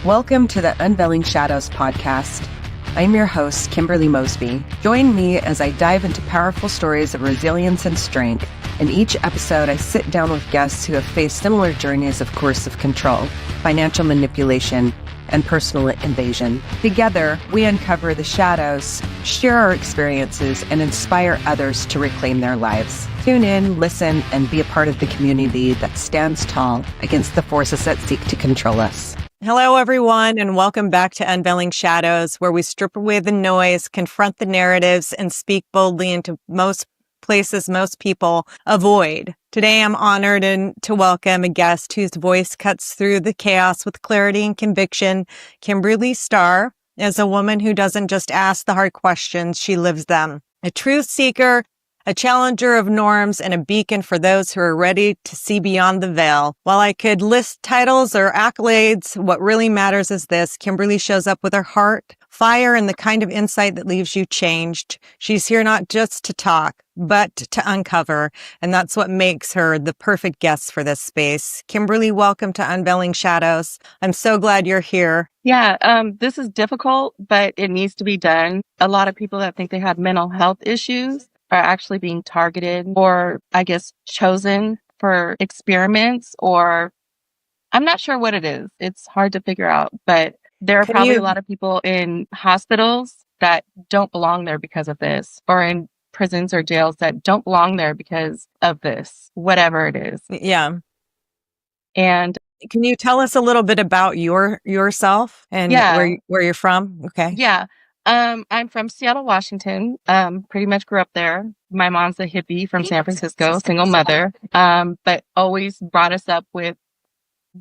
Welcome to the Unveiling Shadows podcast. I'm your host, Kimberly Mosby. Join me as I dive into powerful stories of resilience and strength. In each episode, I sit down with guests who have faced similar journeys of coercive control, financial manipulation, and personal invasion. Together, we uncover the shadows, share our experiences, and inspire others to reclaim their lives. Tune in, listen, and be a part of the community that stands tall against the forces that seek to control us. Hello, everyone, and welcome back to Unveiling Shadows, where we strip away the noise, confront the narratives, and speak boldly into most places most people avoid. Today, I'm honored to welcome a guest whose voice cuts through the chaos with clarity and conviction. Kimberly Starr is a woman who doesn't just ask the hard questions, she lives them. A truth seeker, a challenger of norms, and a beacon for those who are ready to see beyond the veil. While I could list titles or accolades, what really matters is this: Kimberly shows up with her heart, fire, and the kind of insight that leaves you changed. She's here not just to talk, but to uncover, and that's what makes her the perfect guest for this space. Kimberly, welcome to Unveiling Shadows. I'm so glad you're here. Yeah, this is difficult, but it needs to be done. A lot of people that think they have mental health issues are actually being targeted or, I guess, chosen for experiments, or I'm not sure what it is. It's hard to figure out, but there are probably a lot of people in hospitals that don't belong there because of this, or in prisons or jails that don't belong there because of this, whatever it is. Yeah. And can you tell us a little bit about yourself and where you're from? Okay. Yeah. I'm from Seattle, Washington. Pretty much grew up there. My mom's a hippie from San Francisco, single mother. But always brought us up with,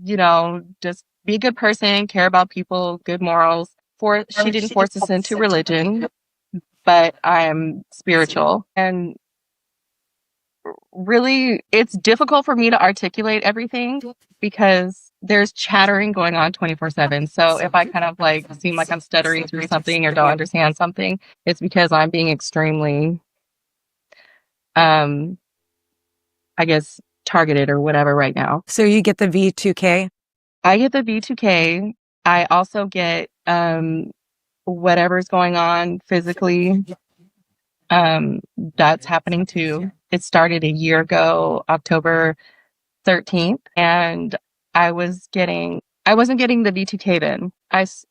just be a good person, care about people, good morals. She didn't force us into religion, but I'm spiritual. And really, it's difficult for me to articulate everything because there's chattering going on 24/7. So if I kind of seem like I'm stuttering through something or don't understand something, it's because I'm being extremely, I guess, targeted or whatever right now. So you get the V2K? I get the V2K. I also get whatever's going on physically. That's happening too. It started a year ago, October 13th, and I wasn't getting the V2K then.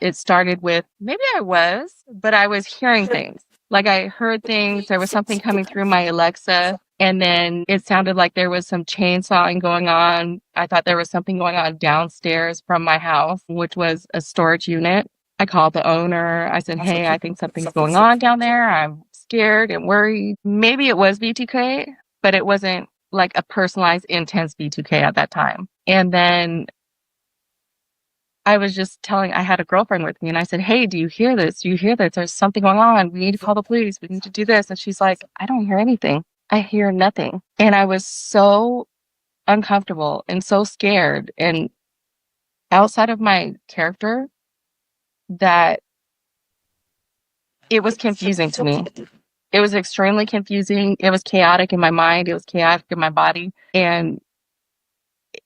It started with, maybe I was, but I was hearing things. Like I heard things, there was something coming through my Alexa, and then it sounded like there was some chainsawing going on. I thought there was something going on downstairs from my house, which was a storage unit. I called the owner. I said, hey, I think something's going on down there. I'm scared and worried. Maybe it was V2K, but it wasn't like a personalized, intense V2K at that time. And then I was just I had a girlfriend with me, and I said, hey, do you hear this? Do you hear this? There's something going on. We need to call the police. We need to do this. And she's like, I don't hear anything. I hear nothing. And I was so uncomfortable and so scared and outside of my character that it was confusing to me. It was extremely confusing. It was chaotic in my mind. It was chaotic in my body. And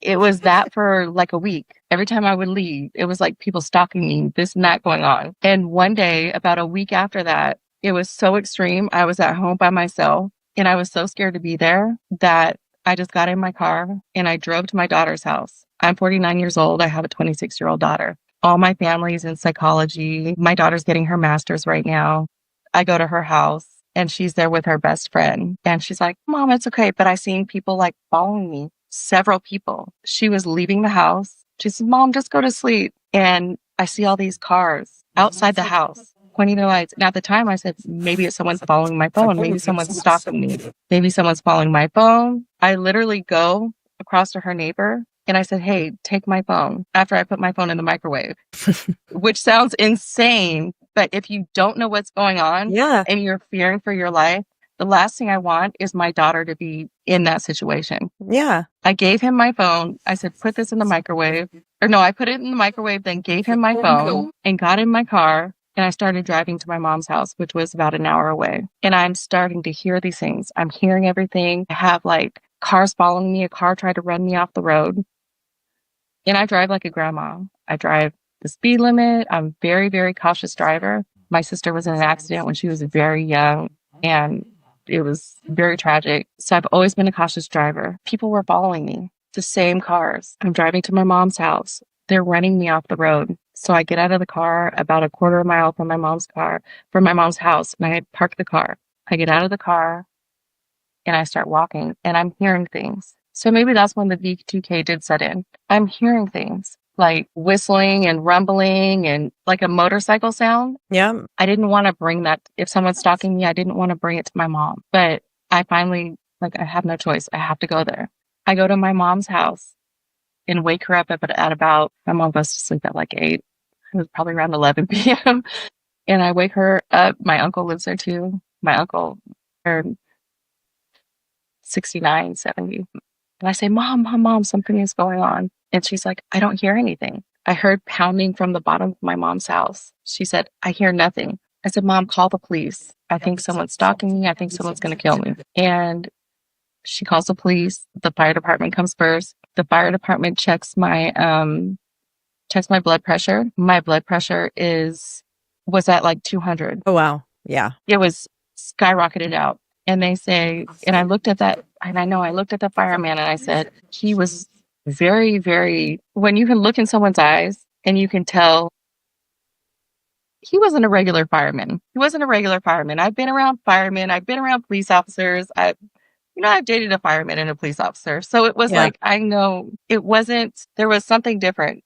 it was that for like a week. Every time I would leave, it was like people stalking me, this and that going on. And one day, about a week after that, it was so extreme. I was at home by myself and I was so scared to be there that I just got in my car and I drove to my daughter's house. I'm 49 years old. I have a 26-year-old daughter. All my family's in psychology. My daughter's getting her master's right now. I go to her house and she's there with her best friend. And she's like, Mom, it's okay. But I seen people following me, several people. She was leaving the house. She said, Mom, just go to sleep. And I see all these cars outside the house pointing their lights. And at the time I said, maybe it's someone following my phone. Maybe someone's stalking me. Maybe someone's following my phone. I literally go across to her neighbor and I said, hey, take my phone, after I put my phone in the microwave, which sounds insane. But if you don't know what's going on and you're fearing for your life, the last thing I want is my daughter to be in that situation. Yeah. I gave him my phone. I said, put this in the microwave. Or no, I put it in the microwave, then gave him my phone and got in my car. And I started driving to my mom's house, which was about an hour away. And I'm starting to hear these things. I'm hearing everything. I have cars following me. A car tried to run me off the road. And I drive like a grandma. I drive the speed limit. I'm very, very cautious driver. My sister was in an accident when she was very young, and it was very tragic. So I've always been a cautious driver. People were following me, the same cars. I'm driving to my mom's house. They're running me off the road. So I get out of the car about a quarter of a mile from my mom's house, and I park the car. I get out of the car and I start walking, and I'm hearing things. So maybe that's when the V2K did set in. I'm hearing things like whistling and rumbling and like a motorcycle sound. Yeah. I didn't want to bring that. If someone's stalking me, I didn't want to bring it to my mom. But I finally, I have no choice. I have to go there. I go to my mom's house and wake her up at about, my mom goes to sleep at like 8. It was probably around 11 p.m. And I wake her up. My uncle lives there too. My uncle, or 69, 70. And I say, Mom, something is going on. And she's like, I don't hear anything. I heard pounding from the bottom of my mom's house. She said, I hear nothing. I said, Mom, call the police. I think someone's stalking me. I think someone's going to kill me. And she calls the police. The fire department comes first. The fire department checks my blood pressure. My blood pressure was at like 200. Oh, wow. Yeah. It was skyrocketed out. And they say, and I looked at that, and I looked at the fireman, and I said, he was very, very, when you can look in someone's eyes and you can tell he wasn't a regular fireman. He wasn't a regular fireman. I've been around firemen. I've been around police officers. I've dated a fireman and a police officer. So it was like, I know it wasn't, there was something different.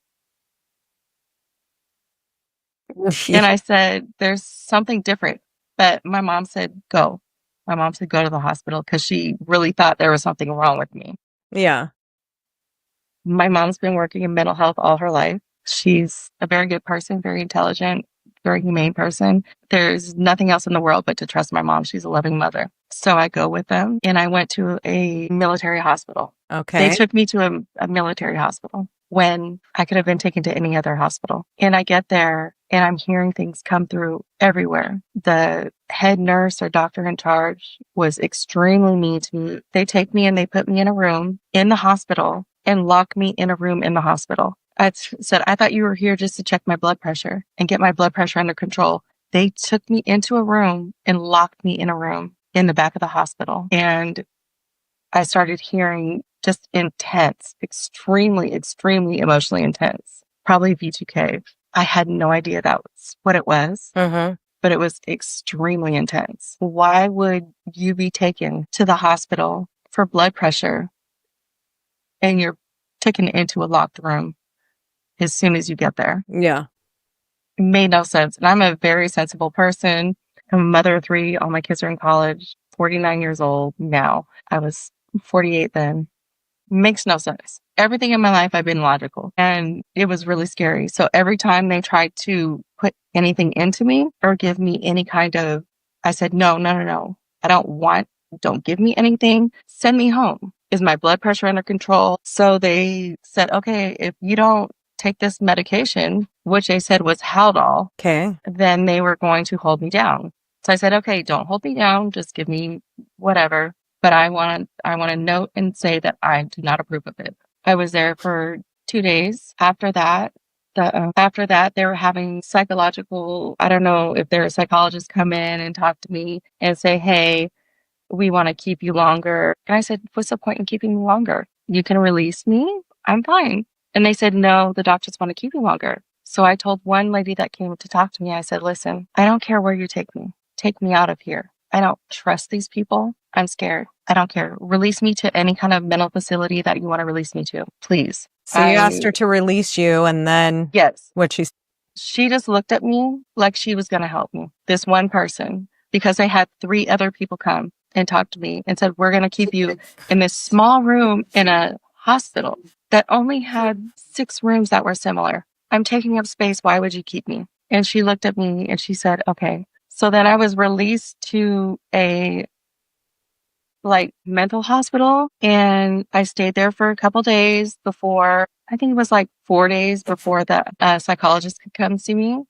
And I said, there's something different. But my mom said, go. My mom said, go to the hospital, because she really thought there was something wrong with me. Yeah. My mom's been working in mental health all her life. She's a very good person, very intelligent, very humane person. There's nothing else in the world but to trust my mom. She's a loving mother. So I go with them, and I went to a military hospital. Okay. They took me to a military hospital when I could have been taken to any other hospital. And I get there, and I'm hearing things come through everywhere. The head nurse or doctor in charge was extremely mean to me. They take me and they put me in a room in the hospital and lock me in a room in the hospital. I said, I thought you were here just to check my blood pressure and get my blood pressure under control. They took me into a room and locked me in a room in the back of the hospital. And I started hearing just intense, extremely, extremely emotionally intense, probably V2K. I had no idea that was what it was, but it was extremely intense. Why would you be taken to the hospital for blood pressure and you're taken into a locked room as soon as you get there? Yeah. It made no sense. And I'm a very sensible person. I'm a mother of 3. All my kids are in college, 49 years old now. I was 48 then. Makes no sense. Everything in my life, I've been logical, and it was really scary. So every time they tried to put anything into me or give me any kind of, I said, no. I don't give me anything. Send me home. Is my blood pressure under control? So they said, okay, if you don't take this medication, which they said was Haldol, then they were going to hold me down. So I said, okay, don't hold me down. Just give me whatever. But I want to note and say that I do not approve of it. I was there for 2 days. After that, they were having psychological, I don't know if their psychologists come in and talk to me and say, hey, we want to keep you longer. And I said, what's the point in keeping me longer? You can release me. I'm fine. And they said, no, the doctors want to keep you longer. So I told one lady that came to talk to me, I said, listen, I don't care where you take me. Take me out of here. I don't trust these people. I'm scared. I don't care. Release me to any kind of mental facility that you want to release me to, please. So you asked her to release you, and then yes, she just looked at me like she was going to help me. This one person, because they had 3 other people come and talk to me and said, we're going to keep you in this small room in a hospital that only had 6 rooms that were similar. I'm taking up space. Why would you keep me? And she looked at me and she said, okay. So then I was released to a mental hospital, and I stayed there for a couple days before, I think it was 4 days before the psychologist could come see me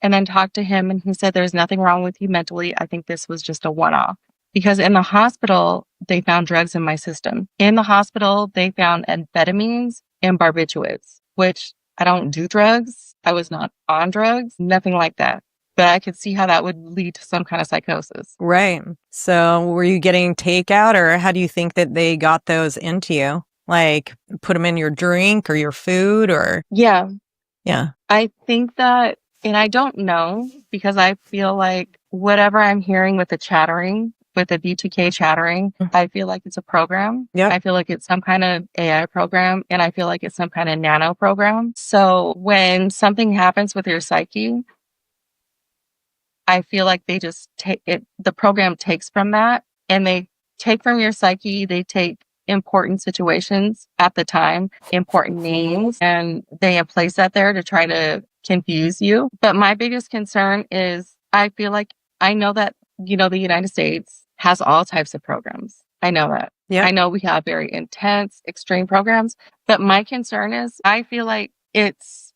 and then talk to him. And he said, there's nothing wrong with you mentally. I think this was just a one-off. Because in the hospital, they found drugs in my system. In the hospital, they found amphetamines and barbiturates, which I don't do drugs. I was not on drugs, nothing like that. But I could see how that would lead to some kind of psychosis. Right. So were you getting takeout, or how do you think that they got those into you? Like put them in your drink or your food or? Yeah. Yeah. I think that, and I don't know, because I feel like whatever I'm hearing with the chattering, with the B2K chattering, I feel like it's a program. Yep. I feel like it's some kind of AI program, and I feel like it's some kind of nano program. So when something happens with your psyche, I feel like they just take it, the program takes from that, and they take from your psyche, they take important situations at the time, important names, and they place that there to try to confuse you. But my biggest concern is I feel like I know that, the United States has all types of programs. I know that. Yeah. I know we have very intense, extreme programs, but my concern is I feel like it's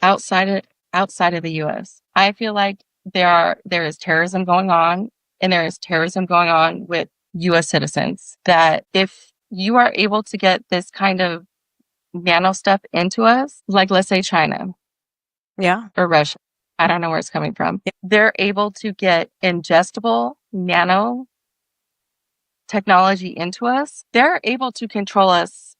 outside of the US. I feel like there is terrorism going on, and there is terrorism going on with US citizens, that if you are able to get this kind of nano stuff into us, like let's say China Yeah. or Russia, I don't know where it's coming from. Yeah. They're able to get ingestible nano technology into us. They're able to control us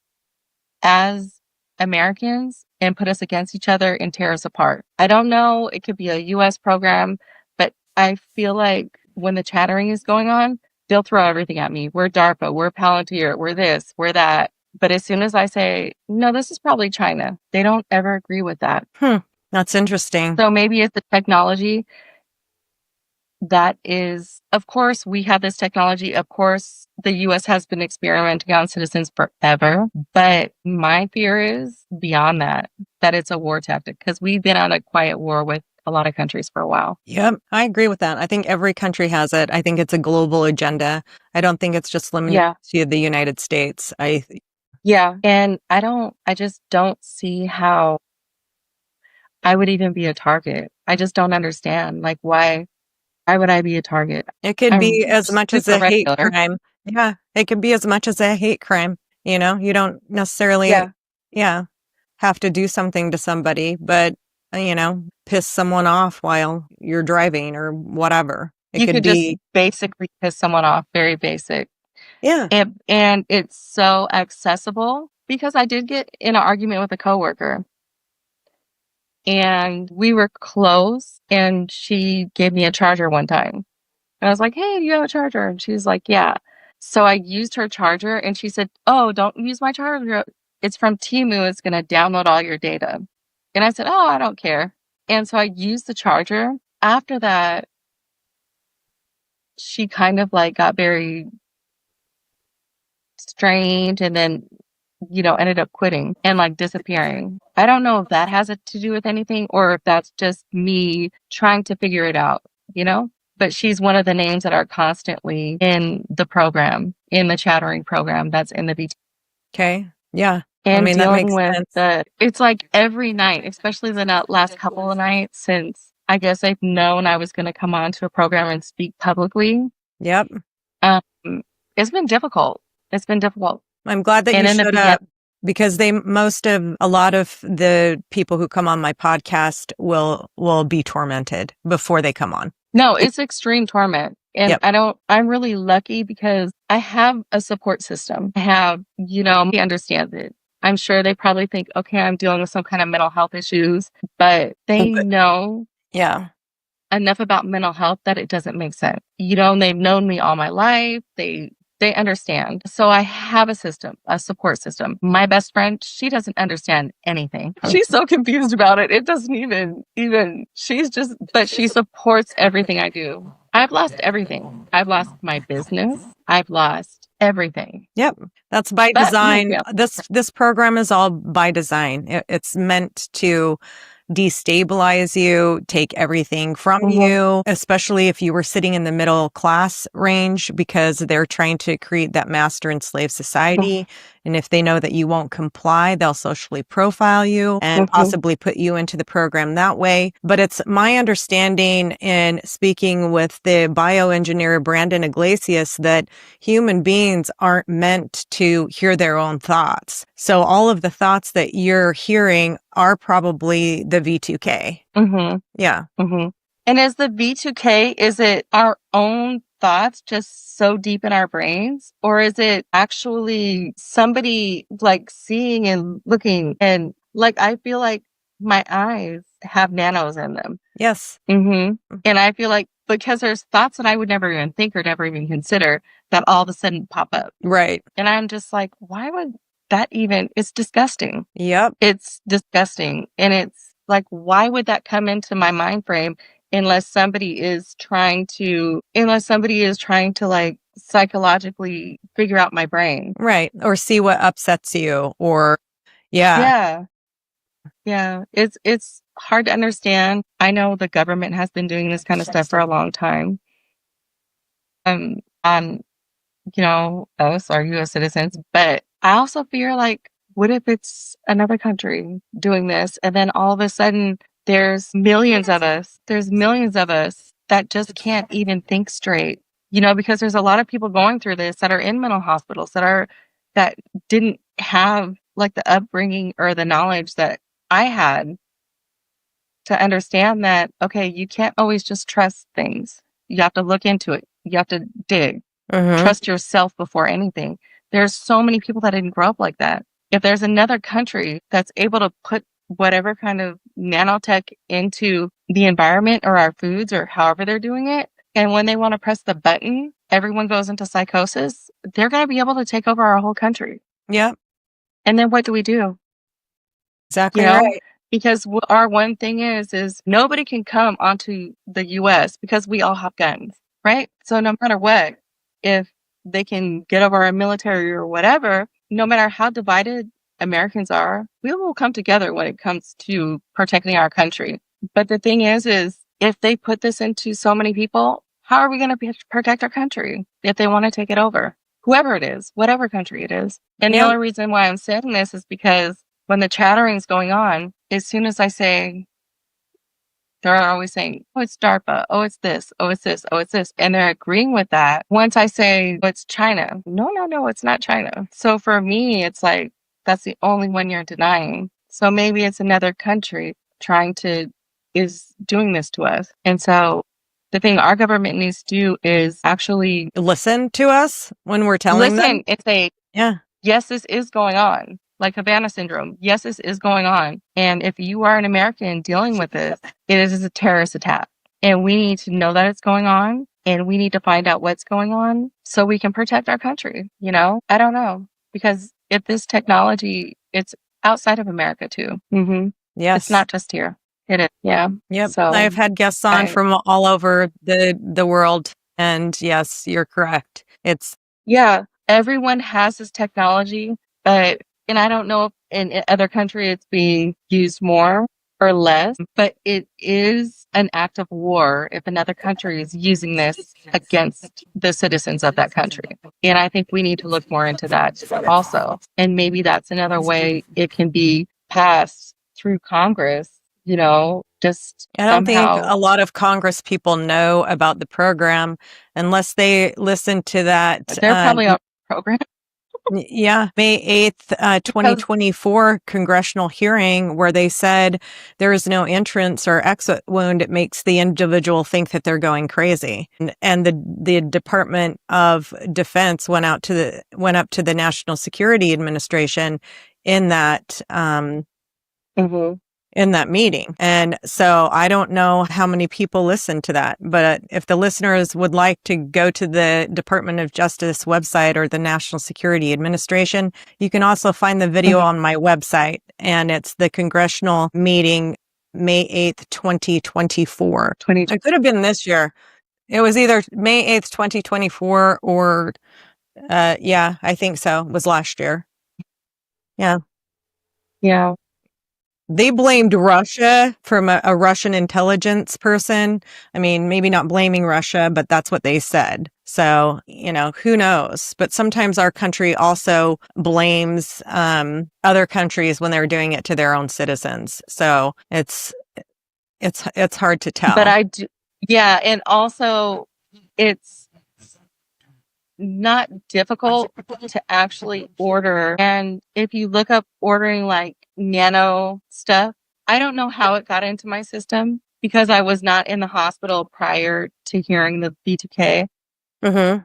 as Americans and put us against each other and tear us apart. I don't know. It could be a US program, but I feel like when the chattering is going on, they'll throw everything at me. We're DARPA, we're Palantir, we're this, we're that. But as soon as I say, no, this is probably China, they don't ever agree with that. That's interesting. So maybe it's the technology that is, of course, we have this technology. Of course, the US has been experimenting on citizens forever. But my fear is beyond that it's a war tactic, because we've been on a quiet war with a lot of countries for a while. Yep, I agree with that. I think every country has it. I think it's a global agenda. I don't think it's just limited to the United States. Yeah. And I just don't see how I would even be a target. I just don't understand. Like, why would I be a target? It could be as much as a hate regular. crime. Yeah, it could be as much as a hate crime. You don't necessarily, have to do something to somebody, but, piss someone off while you're driving or whatever. You could just basically piss someone off. Very basic. Yeah. And it's so accessible, because I did get in an argument with a coworker, and we were close, and she gave me a charger one time. And I was like, hey, do you have a charger? And she's like, yeah. So I used her charger, and she said, oh, don't use my charger. It's from Temu. It's going to download all your data. And I said, oh, I don't care. And so I used the charger. After that, she kind of like got very strange, and then, ended up quitting and like disappearing. I don't know if that has to do with anything, or if that's just me trying to figure it out, But she's one of the names that are constantly in the program, in the chattering program that's in the BT. Okay. Yeah. And that makes dealing sense. with it's like every night, especially the last couple of nights, since I guess I've known I was going to come on to a program and speak publicly. Yep. It's been difficult. I'm glad that you showed up, because a lot of the people who come on my podcast will be tormented before they come on. No, it's extreme torment. And I'm really lucky, because I have a support system. I have, he understands it. I'm sure they probably think, okay, I'm dealing with some kind of mental health issues, but they know enough about mental health that it doesn't make sense. They've known me all my life. They understand. So I have a support system. My best friend, she doesn't understand anything. She's so confused about it. It doesn't even, but she supports everything I do. I've lost everything. I've lost my business. I've lost everything. Yep. That's by design. This program is all by design. It's meant to destabilize you, take everything from you, especially if you were sitting in the middle class range, because they're trying to create that master and slave society. And if they know that you won't comply, they'll socially profile you and possibly put you into the program that way. But it's my understanding, in speaking with the bioengineer Brandon Iglesias, that human beings aren't meant to hear their own thoughts. So all of the thoughts that you're hearing are probably the V2K. Mm-hmm. Yeah. Mm-hmm. And is the V2K, is it our own thoughts just so deep in our brains? Or is it actually somebody like seeing and looking? And like, I feel like my eyes have nanos in them. Yes. Mm-hmm. And I feel like because there's thoughts that I would never even think or never even consider that all of a sudden pop up. Right. And I'm just like, why would that even, it's disgusting. Yep. It's disgusting. And it's like, why would that come into my mind frame unless somebody is trying to like psychologically figure out my brain? Right. Or see what upsets you or Yeah. Yeah. It's hard to understand. I know the government has been doing this kind of stuff for a long time. On, us, our US citizens, but I also fear like, what if it's another country doing this? And then all of a sudden there's millions of us that just can't even think straight, because there's a lot of people going through this that are in mental hospitals that didn't have like the upbringing or the knowledge that I had to understand that, okay, you can't always just trust things. You have to look into it. You have to dig. Trust yourself before anything. There's so many people that didn't grow up like that. If there's another country that's able to put whatever kind of nanotech into the environment or our foods or however they're doing it, and when they want to press the button, everyone goes into psychosis, they're going to be able to take over our whole country. Yep. And then what do we do? Exactly right. Because our one thing is nobody can come onto the US because we all have guns, right? So no matter what, if they can get over our military or whatever, no matter how divided Americans are, we will come together when it comes to protecting our country. But the thing is if they put this into so many people, how are we going to protect our country if they want to take it over? Whoever it is, whatever country it is. And the only reason why I'm saying this is because when the chattering's going on, as soon as I say, they're always saying, oh, it's DARPA. Oh, it's this. Oh, it's this. Oh, it's this. And they're agreeing with that. Once I say, oh, it's China. No, it's not China. So for me, it's like, that's the only one you're denying. So maybe it's another country is doing this to us. And so the thing our government needs to do is actually listen to us when we're telling them. And say, yes, this is going on. Like Havana syndrome. Yes, this is going on. And if you are an American dealing with this, it is a terrorist attack. And we need to know that it's going on. And we need to find out what's going on so we can protect our country. I don't know. Because if this technology, it's outside of America too. Mm-hmm. Yes. It's not just here. It is. Yeah. Yep. So I've had guests on from all over the world. And yes, you're correct. Everyone has this technology, and I don't know if in other countries it's being used more or less, but it is an act of war if another country is using this against the citizens of that country. And I think we need to look more into that also. And maybe that's another way it can be passed through Congress, just I don't think somehow. a lot of Congress people know about the program unless they listen to that. They're probably on the program. Yeah, May 8th, 2024 congressional hearing where they said there is no entrance or exit wound. It makes the individual think that they're going crazy. And the Department of Defense went up to the National Security Administration in that in that meeting. And so I don't know how many people listen to that, but if the listeners would like to go to the Department of Justice website or the National Security Administration, you can also find the video on my website, and it's the congressional meeting, May 8th, 2024. It could have been this year. It was either May 8th, 2024 or, I think so. It was last year. Yeah. Yeah. They blamed Russia from a Russian intelligence person. I mean, maybe not blaming Russia, but that's what they said. So, who knows? But sometimes our country also blames other countries when they're doing it to their own citizens. So it's hard to tell. But I do, and also it's not difficult to actually order. And if you look up ordering like nano stuff, I don't know how it got into my system because I was not in the hospital prior to hearing the B2K. Mm-hmm.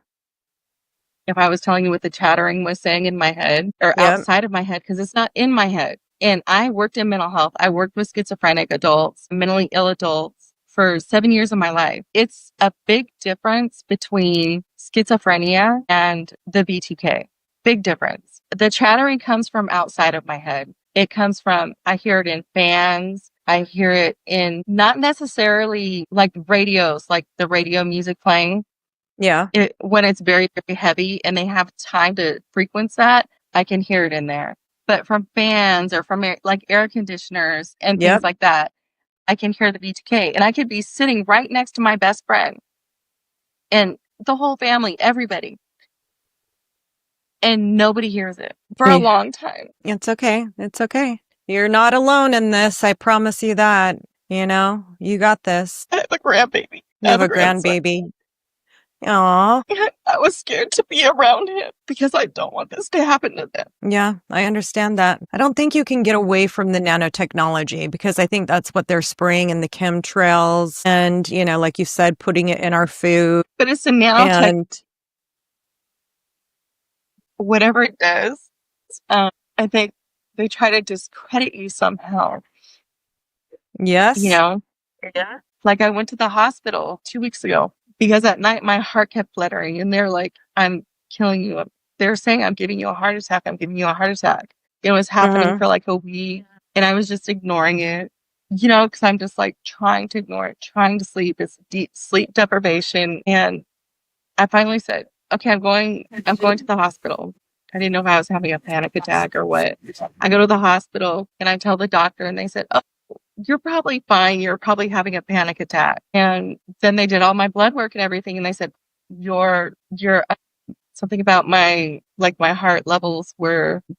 If I was telling you what the chattering was saying in my head or outside of my head, because it's not in my head. And I worked in mental health. I worked with schizophrenic adults, mentally ill adults for 7 years of my life. It's a big difference between schizophrenia and the B2K. Big difference. The chattering comes from outside of my head. It comes from, I hear it in fans. I hear it in not necessarily like radios, like the radio music playing. Yeah. When it's very, very heavy and they have time to frequency that, I can hear it in there. But from fans or from like air conditioners and things like that, I can hear the B2K. And I could be sitting right next to my best friend and the whole family, everybody. And nobody hears it for a long time. It's okay. It's okay. You're not alone in this. I promise you that. You know, you got this. I have a grandbaby. You have a grandbaby. Aw. I was scared to be around him because I don't want this to happen to them. Yeah, I understand that. I don't think you can get away from the nanotechnology because I think that's what they're spraying in the chemtrails and, you know, like you said, putting it in our food. But it's a nanotech. Whatever it does, I think they try to discredit you somehow. Yes. You know? Yeah. Like I went to the hospital 2 weeks ago. Because at night, my heart kept fluttering and they're like, I'm killing you. They're saying, I'm giving you a heart attack. I'm giving you a heart attack. It was happening for like a week and I was just ignoring it, you know, because I'm just like trying to ignore it, trying to sleep. It's deep sleep deprivation. And I finally said, okay, I'm going to the hospital. I didn't know if I was having a panic attack or what. I go to the hospital and I tell the doctor and they said, oh, you're probably fine. You're probably having a panic attack. And then they did all my blood work and everything. And they said, you're something about my heart levels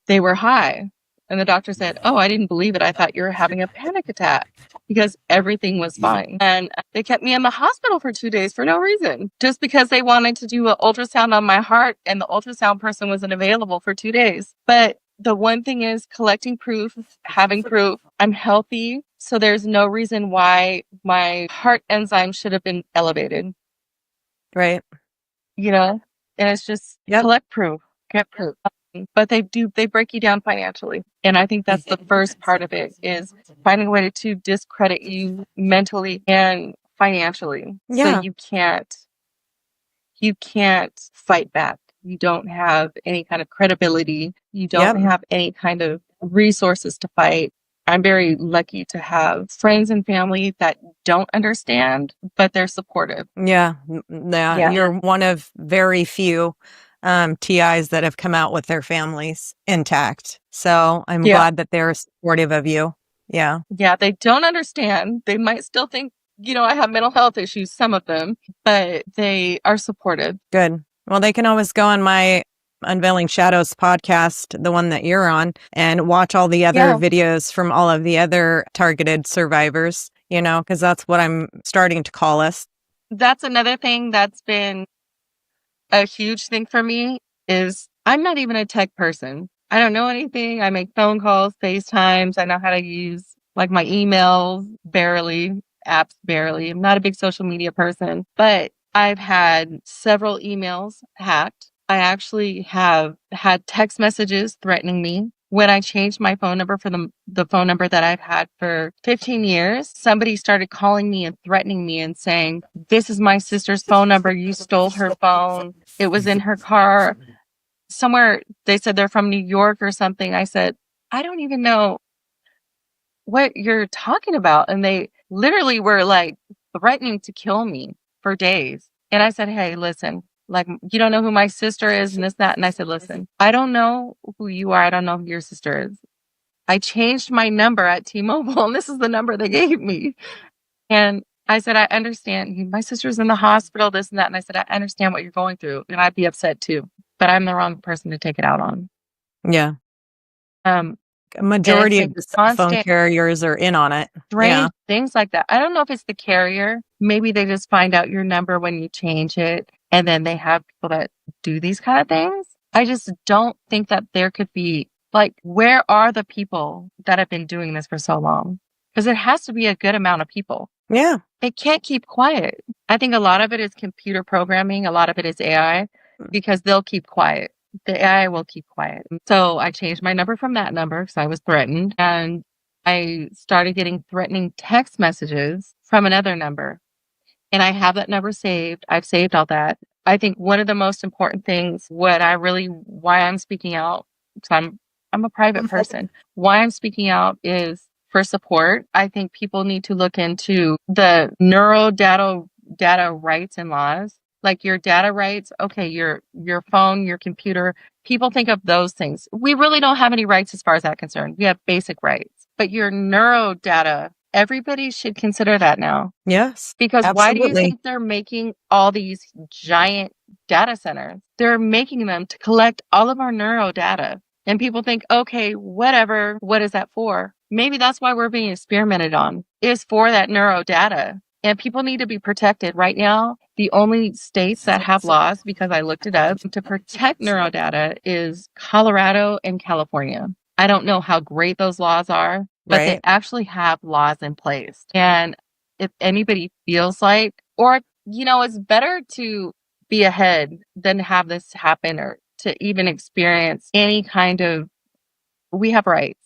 they were high. And the doctor said, oh, I didn't believe it. I thought you were having a panic attack because everything was fine. And they kept me in the hospital for 2 days for no reason, just because they wanted to do an ultrasound on my heart. And the ultrasound person wasn't available for 2 days. But the one thing is collecting proof, having proof. I'm healthy. So there's no reason why my heart enzyme should have been elevated. Right. You know, and it's just collect proof, get proof. But they break you down financially. And I think that's the first part of it is finding a way to discredit you mentally and financially. Yeah. So you can't fight back. You don't have any kind of credibility. You don't have any kind of resources to fight. I'm very lucky to have friends and family that don't understand, but they're supportive. Yeah. You're one of very few TIs that have come out with their families intact. So I'm glad that they're supportive of you. Yeah. Yeah, they don't understand. They might still think, you know, I have mental health issues, some of them, but they are supportive. Good. Well, they can always go on my Unveiling Shadows podcast, the one that you're on, and watch all the other videos from all of the other targeted survivors, you know, because that's what I'm starting to call us. That's another thing that's been a huge thing for me is I'm not even a tech person. I don't know anything. I make phone calls, FaceTimes. I know how to use like my emails, apps barely. I'm not a big social media person, but I've had several emails hacked. I actually have had text messages threatening me. When I changed my phone number for the phone number that I've had for 15 years, somebody started calling me and threatening me and saying, this is my sister's phone number. You stole her phone. It was in her car. Somewhere they said they're from New York or something. I said, I don't even know what you're talking about. And they literally were like threatening to kill me for days. And I said, hey, listen, like, you don't know who my sister is and this, that. And I said, listen, I don't know who you are. I don't know who your sister is. I changed my number at T-Mobile and this is the number they gave me. And I said, I understand. My sister's in the hospital, this and that. And I said, I understand what you're going through. And I'd be upset too, but I'm the wrong person to take it out on. Yeah. A majority of the phone carriers are in on it. Things like that. I don't know if it's the carrier. Maybe they just find out your number when you change it and then they have people that do these kind of things. I just don't think that there could be, like, where are the people that have been doing this for so long? Because it has to be a good amount of people. Yeah. It can't keep quiet. I think a lot of it is computer programming. A lot of it is AI, because they'll keep quiet. The AI will keep quiet. So I changed my number from that number because I was threatened, and I started getting threatening text messages from another number. And I have that number saved. I've saved all that. I think one of the most important things, why I'm speaking out, because I'm a private person, why I'm speaking out is for support. I think people need to look into the data rights and laws. Like your data rights, okay, your phone, your computer, people think of those things. We really don't have any rights as far as that concerned. We have basic rights. But your neuro data, everybody should consider that now. Yes. Because why do you absolutely. think they're making all these giant data centers? They're making them to collect all of our neuro data. And people think, okay, whatever, what is that for? Maybe that's why we're being experimented on, is for that neuro data. And people need to be protected. Right now, the only states that have laws, because I looked it up, to protect neuro data is Colorado and California. I don't know how great those laws are, but they Right. actually have laws in place. And if anybody feels like, or, it's better to be ahead than have this happen, or to even experience any kind of, we have rights.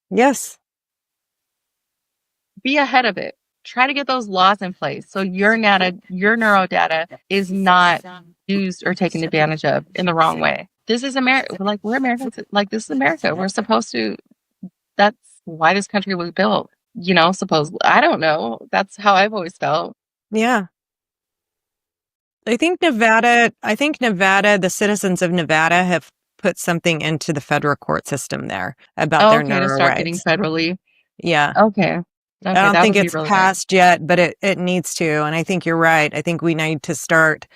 Yes. Be ahead of it. Try to get those laws in place so your neuro data is not used or taken advantage of in the wrong way. This is America. We're Americans. Like, this is America. We're supposed to, that's why this country was built. Supposedly. I don't know. That's how I've always felt. Yeah. I think Nevada, the citizens of Nevada have put something into the federal court system there about their Okay, to neuro start getting rights. federally. Yeah. Okay. I don't that think would be it's really passed yet, but it needs to. And I think you're right. I think we need to start,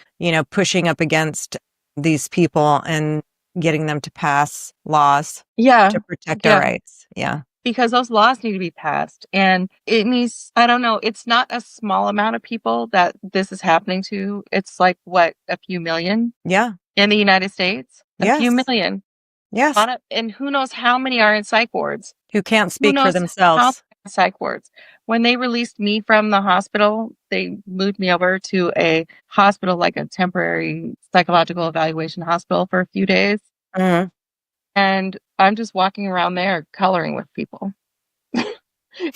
pushing up against these people and getting them to pass laws nice. to protect our Yeah. rights. Yeah. Because those laws need to be passed. And it needs, I don't know, it's not a small amount of people that this is happening to. It's like, what, a few million Yeah. in the United States? A few Yes. million. Yes. And who knows how many are in psych wards? Who can't Who speak for knows how themselves. many are in psych wards? When they released me from the hospital, they moved me over to a hospital, like a temporary psychological evaluation hospital, for a few days. Mhm. And I'm just walking around there coloring with people. And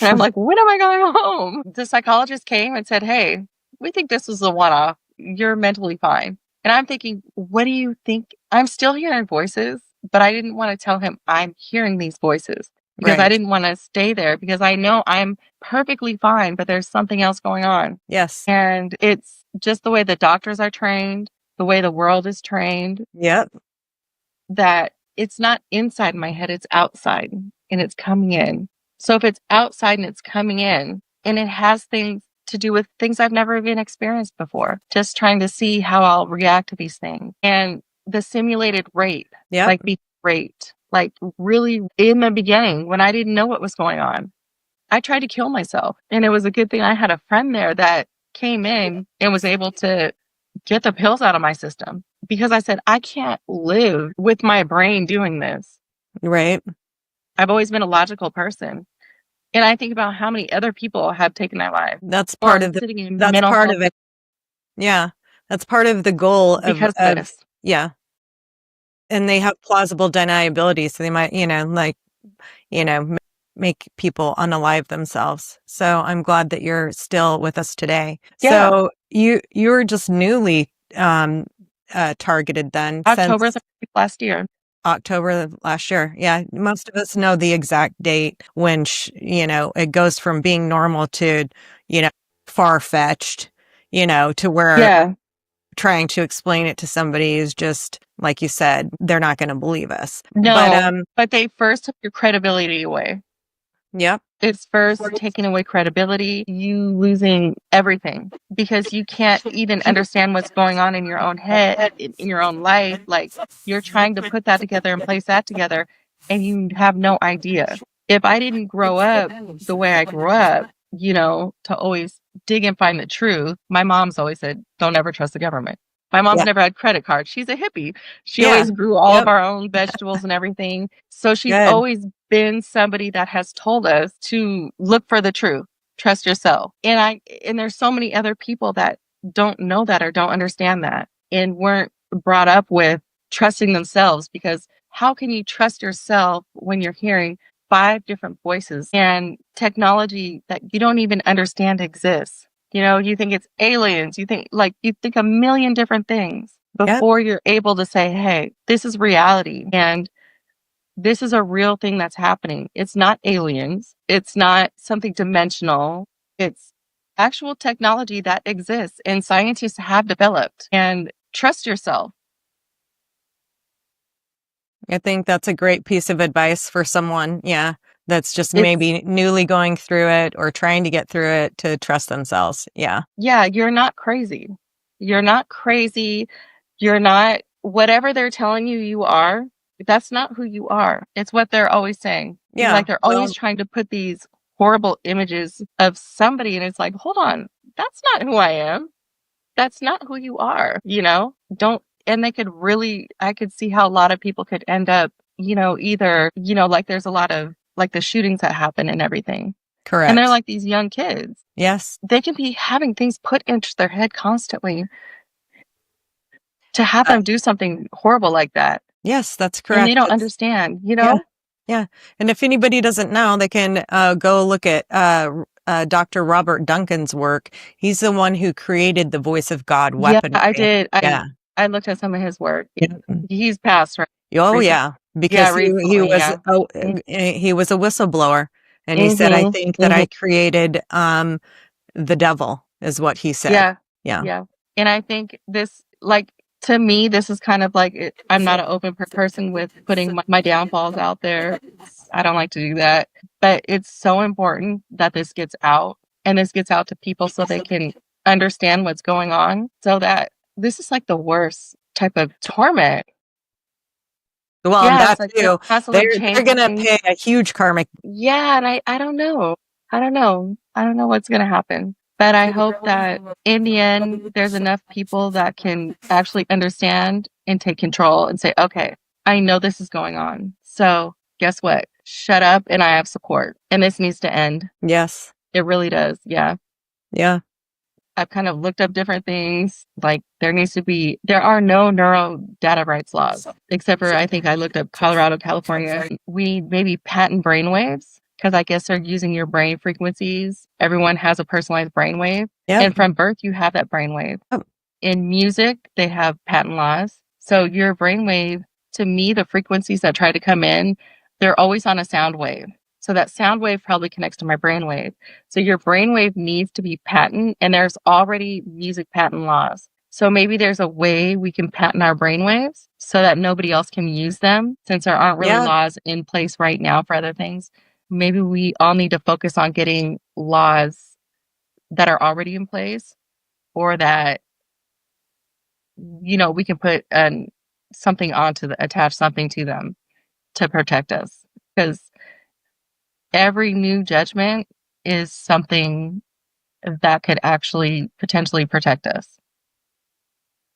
I'm like, when am I going home? The psychologist came and said, hey, we think this was a one-off. You're mentally fine. And I'm thinking, what do you think? I'm still hearing voices, but I didn't want to tell him I'm hearing these voices, because I Right. didn't want to stay there, because I know I'm perfectly fine, but there's something else going on. Yes. And it's just the way the doctors are trained, the way the world is trained, Yep. that it's not inside my head, it's outside, and it's coming in. So if it's outside and it's coming in, and it has things to do with things I've never even experienced before, just trying to see how I'll react to these things. And the simulated rape, Yep. like being raped, like really in the beginning when I didn't know what was going on, I tried to kill myself. And it was a good thing I had a friend there that came in and was able to get the pills out of my system, because I said, I can't live with my brain doing this. Right. I've always been a logical person. And I think about how many other people have taken their lives. That's Or part of sitting in that's mental part health of it. Yeah. That's part of the goal because of this. yeah. And they have plausible deniability, so they might, make people unalive themselves. So I'm glad that you're still with us today. Yeah. So you're just newly targeted then October since 30th last year. October of last year. Yeah, most of us know the exact date when it goes from being normal to far-fetched, to where Yeah. trying to explain it to somebody is just, like you said, they're not going to believe us. No, but they first took your credibility away. Yep. It's first taking away credibility, you losing everything, because you can't even understand what's going on in your own head, in your own life. Like, you're trying to put that together and place that together, and you have no idea. If I didn't grow up the way I grew up, to always dig and find the truth, my mom's always said, don't ever trust the government. My mom's Yeah. never had credit cards. She's a hippie. She Yeah. always grew all Yep. of our own vegetables and everything. So she's Good. always been somebody that has told us to look for the truth, trust yourself. And there's so many other people that don't know that or don't understand that and weren't brought up with trusting themselves, because how can you trust yourself when you're hearing 5 different voices and technology that you don't even understand exists? You know, you think it's aliens, you think a million different things before you're able to say, hey, this is reality and this is a real thing that's happening. It's not aliens. It's not something dimensional. It's actual technology that exists and scientists have developed. And trust yourself. I think that's a great piece of advice for someone, that's just It's, maybe newly going through it or trying to get through it, to trust themselves. Yeah. yeah, you're not crazy. You're not crazy. You're not whatever they're telling you you are. That's not who you are. It's what they're always saying. Yeah. Like they're always trying to put these horrible images of somebody, and it's like, hold on, that's not who I am. That's not who you are, you know? And I could see how a lot of people could end up, either, like there's a lot of like the shootings that happen and everything. Correct. And they're like these young kids. Yes. They can be having things put into their head constantly to have them do something horrible like that. Yes, that's correct. And they don't understand, Yeah. And if anybody doesn't know, they can go look at Dr. Robert Duncan's work. He's the one who created the voice of God weaponry. Yeah, I did. I looked at some of his work. Yeah. He's passed, right? Oh, Recently. yeah. Because he recently, was he was a whistleblower, and he said, "I think that I created the devil," is what he said. Yeah. And I think this, like, to me, this is kind of like, I'm not an open person with putting my downfalls out there. I don't like to do that. But it's so important that this gets out, and this gets out to people so they can understand what's going on, so that this is like the worst type of torment. Well, Yeah, that it's like too. They're going to changing. pay a huge karmic. Yeah, and I don't know. I don't know what's going to happen. But I hope that in the end, there's enough people that can actually understand and take control and say, okay, I know this is going on. So guess what? Shut up, and I have support. And this needs to end. Yes. It really does. Yeah. Yeah. I've kind of looked up different things. Like there are no neuro data rights laws, except for, I think I looked up Colorado, California. We need maybe patent brainwaves, because I guess they're using your brain frequencies. Everyone has a personalized brainwave. Yeah. And from birth, you have that brainwave. Oh. In music, they have patent laws. So your brainwave, to me, the frequencies that try to come in, they're always on a sound wave. So that sound wave probably connects to my brainwave. So your brainwave needs to be patent, and there's already music patent laws. So maybe there's a way we can patent our brainwaves so that nobody else can use them, since there aren't really laws in place right now for other things. Maybe we all need to focus on getting laws that are already in place, or that, we can put attach something to them to protect us. Because every new judgment is something that could actually potentially protect us,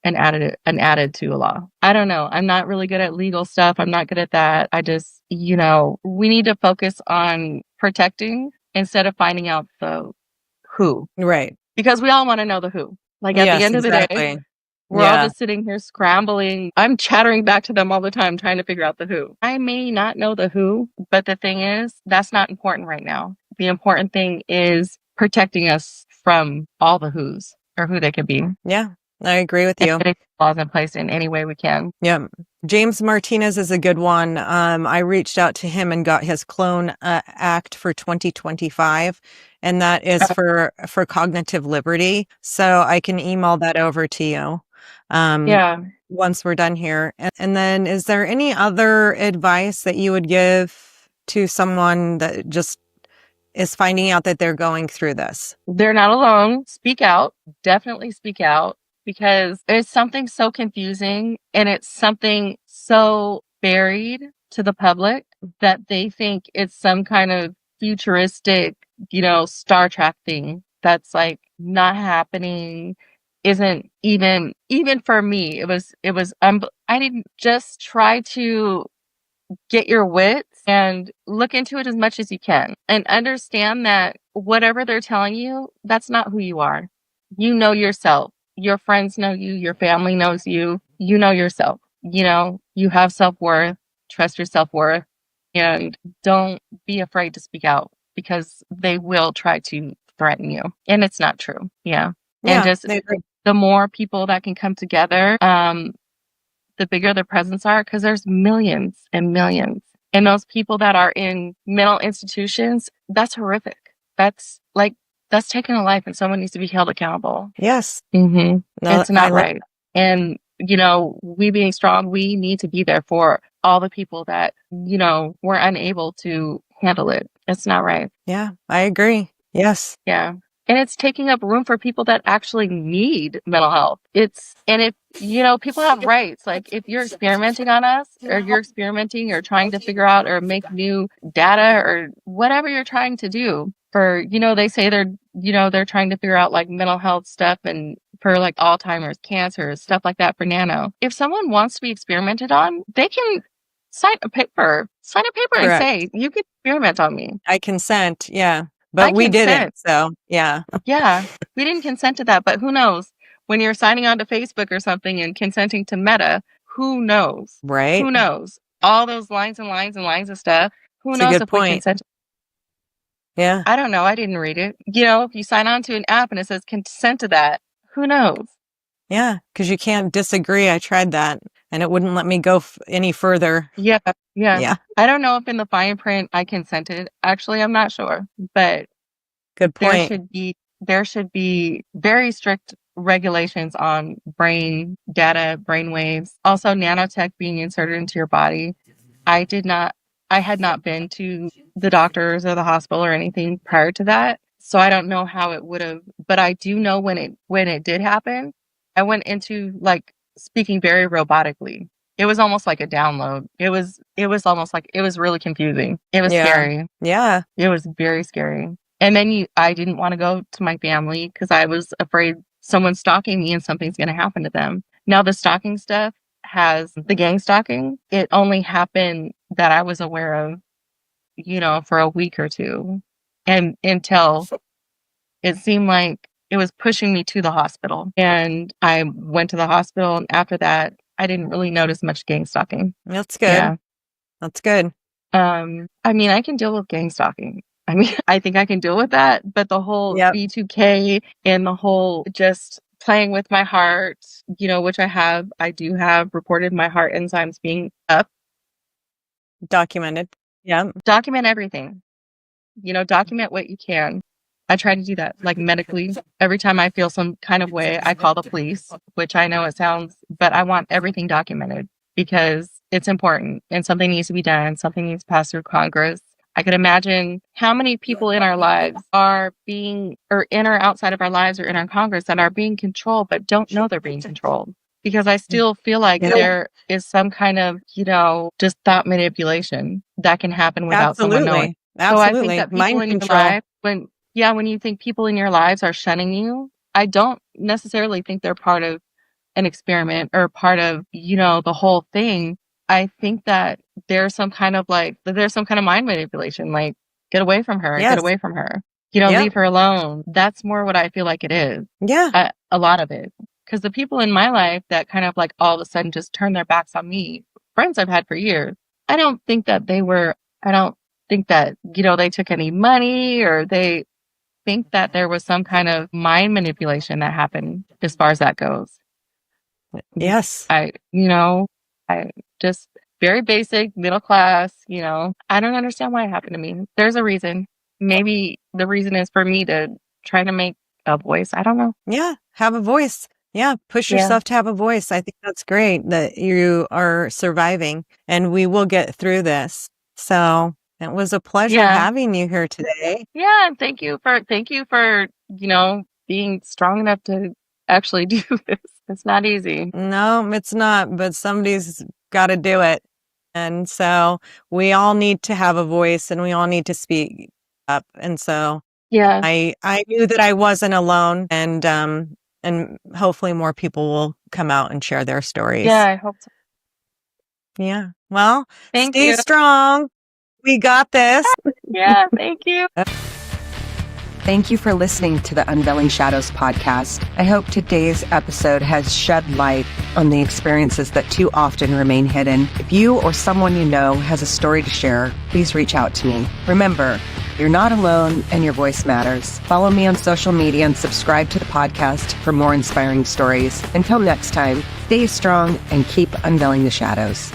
and added to a law. I don't know. I'm not really good at legal stuff. I'm not good at that. I just, we need to focus on protecting instead of finding out the who. Right. Because we all want to know the who. Like at the end of the day, we're all just sitting here scrambling. I'm chattering back to them all the time, trying to figure out the who. I may not know the who, but the thing is, that's not important right now. The important thing is protecting us from all the who's, or who they could be. Yeah, I agree with you. Putting laws in place in any way we can. Yeah. James Martinez is a good one. I reached out to him and got his Clone Act for 2025, and that is for cognitive liberty. So I can email that over to you. Once we're done here. And then, is there any other advice that you would give to someone that just is finding out that they're going through this? They're not alone. Speak out. Definitely speak out, because it's something so confusing, and it's something so buried to the public that they think it's some kind of futuristic, Star Trek thing that's like not happening. isn't even for me. I didn't just try to get your wits and look into it as much as you can and understand that whatever they're telling you, that's not who you are. You know yourself. Your friends know you. Your family knows you. You know yourself. You have self-worth. Trust your self-worth, and don't be afraid to speak out because they will try to threaten you. And it's not true. Yeah. And just the more people that can come together, the bigger the presence are, because there's millions and millions. And those people that are in mental institutions, that's horrific. That's taking a life, and someone needs to be held accountable. Yes. No, it's not right. And, we being strong, we need to be there for all the people that, were unable to handle it. It's not right. Yeah, I agree. Yes. Yeah. And it's taking up room for people that actually need mental health. If people have rights, like if you're experimenting on us, or you're experimenting or trying to figure out or make new data or whatever you're trying to do for, they say they're trying to figure out like mental health stuff and for like Alzheimer's, cancer, stuff like that for nano. If someone wants to be experimented on, they can sign a paper and say, you can experiment on me. I consent. Yeah. But we didn't. So, yeah. Yeah. We didn't consent to that. But who knows? When you're signing on to Facebook or something and consenting to Meta, who knows? Right. Who knows? All those lines and lines and lines of stuff. Who knows if we consent? Yeah. I don't know. I didn't read it. If you sign on to an app and it says consent to that, who knows? Yeah. Because you can't disagree. I tried that and it wouldn't let me go any further. Yeah. I don't know if in the fine print I consented. Actually, I'm not sure. But good point. There should be very strict regulations on brain data, brain waves. Also, nanotech being inserted into your body. I had not been to the doctors or the hospital or anything prior to that. So I don't know how it would have, but I do know when it did happen, I went into like speaking very robotically. It was almost like a download. It was almost like, it was really confusing. It was scary. Yeah. It was very scary. And then I didn't want to go to my family because I was afraid someone's stalking me and something's going to happen to them. Now the stalking stuff has the gang stalking. It only happened that I was aware of, for a week or two, and until it seemed like it was pushing me to the hospital. And I went to the hospital, and after that, I didn't really notice much gang stalking. That's good. Yeah. That's good. I can deal with gang stalking. I think I can deal with that, but the whole B2K and the whole just playing with my heart, which I do have reported my heart enzymes being up. Documented. Yeah. Document everything. Document what you can. I try to do that, like medically. Every time I feel some kind of way, I call the police, which I know it sounds, but I want everything documented because it's important and something needs to be done. Something needs to pass through Congress. I could imagine how many people in our lives are being, or in or outside of our lives or in our Congress that are being controlled, but don't know they're being controlled. Because I still feel like there is some kind of, just thought manipulation that can happen without someone knowing. Absolutely. So I think that people in your life, when you think people in your lives are shunning you, I don't necessarily think they're part of an experiment or part of, the whole thing. I think that there's some kind of mind manipulation, like get away from her, get away from her, leave her alone. That's more what I feel like it is. Yeah. A lot of it. Because the people in my life that kind of like all of a sudden just turn their backs on me, friends I've had for years, I don't think that they took any money, or they think that there was some kind of mind manipulation that happened as far as that goes. Yes. I just very basic, middle class, I don't understand why it happened to me. There's a reason. Maybe the reason is for me to try to make a voice. I don't know. Yeah. Have a voice. Yeah. Push yourself to have a voice. I think that's great that you are surviving, and we will get through this. So it was a pleasure having you here today. Yeah. Thank you for, being strong enough to actually do this. It's not easy. No, it's not, but somebody's got to do it. And so we all need to have a voice, and we all need to speak up. And so I knew that I wasn't alone. And and hopefully more people will come out and share their stories. Yeah, I hope so. Yeah. Well, Thank stay you. strong. We got this. Yeah, thank you. Thank you for listening to the Unveiling Shadows podcast. I hope today's episode has shed light on the experiences that too often remain hidden. If you or someone you know has a story to share, please reach out to me. Remember, you're not alone and your voice matters. Follow me on social media and subscribe to the podcast for more inspiring stories. Until next time, stay strong and keep unveiling the shadows.